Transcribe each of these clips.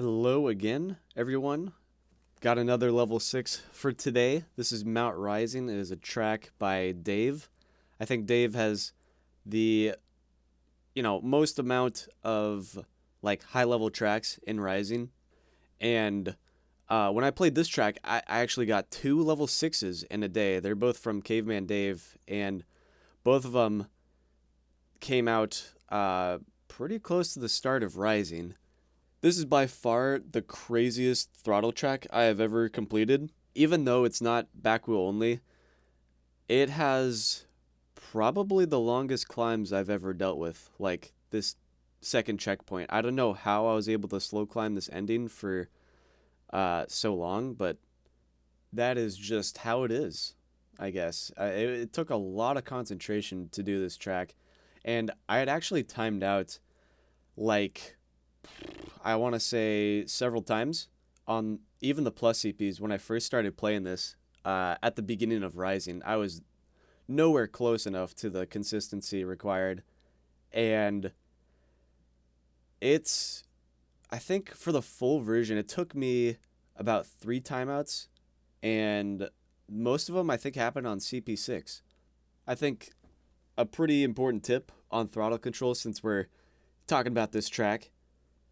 Hello again, everyone. Got another level 6 for today. This is Mount Rising. It is a track by Dave. I think Dave has the, most amount of like high level tracks in Rising. And when I played this track, I actually got two level 6s in a day. They're both from Caveman Dave, and both of them came out pretty close to the start of Rising. This is by far the craziest throttle track I have ever completed. Even though it's not back wheel only, it has probably the longest climbs I've ever dealt with. Like this second checkpoint. I don't know how I was able to slow climb this ending for so long, but that is just how it is, I guess. It took a lot of concentration to do this track, and I had actually timed out like I want to say several times on even the plus CPs when I first started playing this at the beginning of Rising. I was nowhere close enough to the consistency required. And it's, I think for the full version, it took me about 3 timeouts. And most of them, I think, happened on CP6. I think a pretty important tip on throttle control, since we're talking about this track,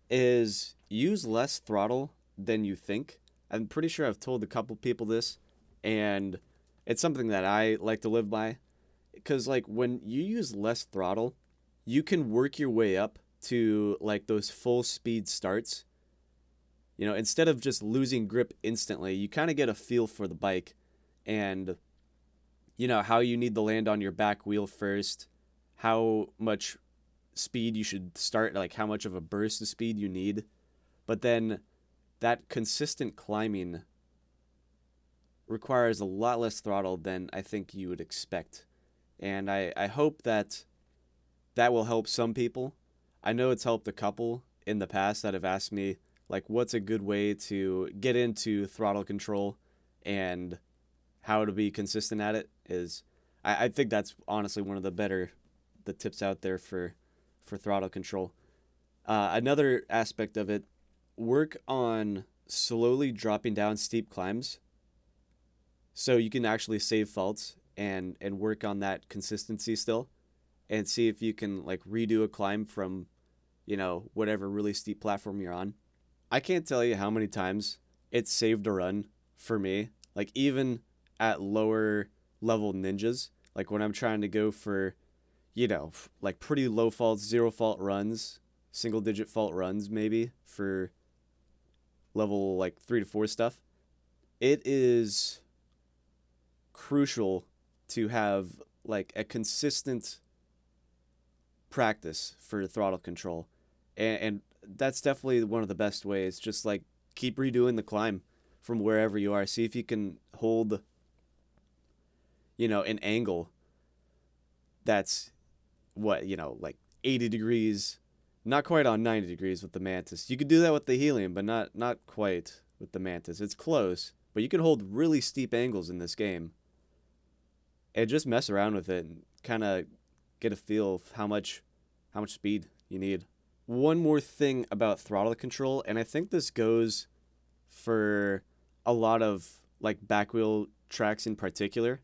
is use less throttle than you think. I'm pretty sure I've told a couple people this, and it's something that I like to live by. Because, like, when you use less throttle, you can work your way up to, like, those full speed starts. You know, instead of just losing grip instantly, you kind of get a feel for the bike and, how you need to land on your back wheel first, how much speed you should start, like how much of a burst of speed you need. But then that consistent climbing requires a lot less throttle than I think you would expect. And I hope that that will help some people. I know it's helped a couple in the past that have asked me, like, what's a good way to get into throttle control and how to be consistent at it is. I think that's honestly one of the tips out there for throttle control. Another aspect of it, work on slowly dropping down steep climbs so you can actually save faults and work on that consistency still and see if you can like redo a climb from, whatever really steep platform you're on. I can't tell you how many times it saved a run for me, like even at lower level ninjas, like when I'm trying to go for like pretty low faults, zero fault runs, single digit fault runs maybe for level like 3 to 4 stuff. It is crucial to have like a consistent practice for throttle control. And that's definitely one of the best ways. Just like keep redoing the climb from wherever you are. See if you can hold, an angle that's like 80 degrees, not quite on 90 degrees with the Mantis. You could do that with the Helium, but not quite with the Mantis. It's close, but you can hold really steep angles in this game. And just mess around with it and kind of get a feel of how much speed you need. One more thing about throttle control, and I think this goes for a lot of like back wheel tracks in particular,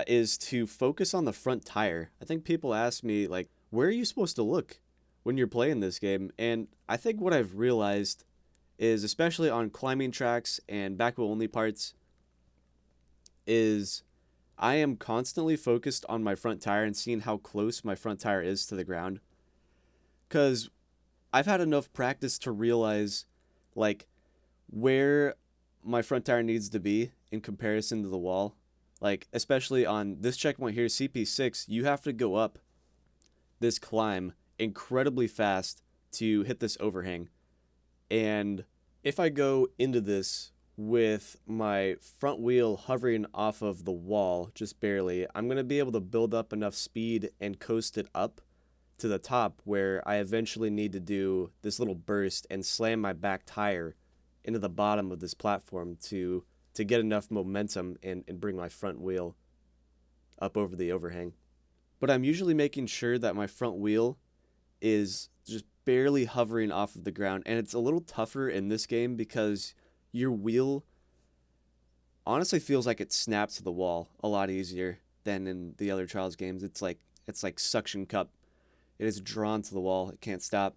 is to focus on the front tire. I think people ask me, like, where are you supposed to look when you're playing this game? And I think what I've realized is, especially on climbing tracks and back wheel only parts, is I am constantly focused on my front tire and seeing how close my front tire is to the ground. Because I've had enough practice to realize, like, where my front tire needs to be in comparison to the wall. Like, especially on this checkpoint here, CP6, you have to go up this climb incredibly fast to hit this overhang. And if I go into this with my front wheel hovering off of the wall, just barely, I'm going to be able to build up enough speed and coast it up to the top where I eventually need to do this little burst and slam my back tire into the bottom of this platform to get enough momentum and bring my front wheel up over the overhang. But I'm usually making sure that my front wheel is just barely hovering off of the ground, and it's a little tougher in this game because your wheel honestly feels like it snaps to the wall a lot easier than in the other Trials games. It's like suction cup. It is drawn to the wall. It can't stop.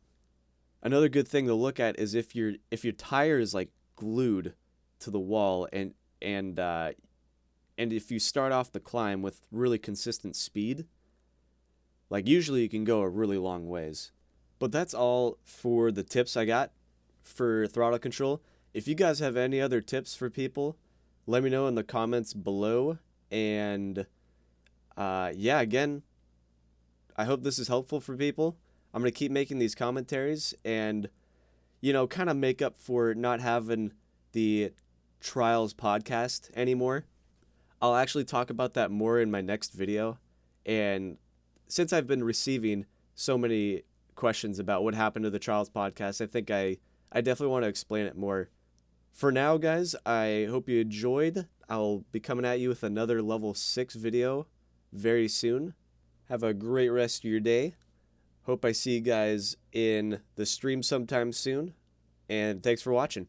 Another good thing to look at is if your tire is like glued to the wall, and if you start off the climb with really consistent speed, like usually you can go a really long ways. But that's all for the tips I got for throttle control. If you guys have any other tips for people, let me know in the comments below. And yeah, again, I hope this is helpful for people. I'm going to keep making these commentaries and, kind of make up for not having the Trials podcast anymore. I'll actually talk about that more in my next video. And since I've been receiving so many questions about what happened to the Trials podcast, I think I definitely want to explain it more. For now, guys, I hope you enjoyed. I'll be coming at you with another level 6 video very soon. Have a great rest of your day. Hope I see you guys in the stream sometime soon. And thanks for watching.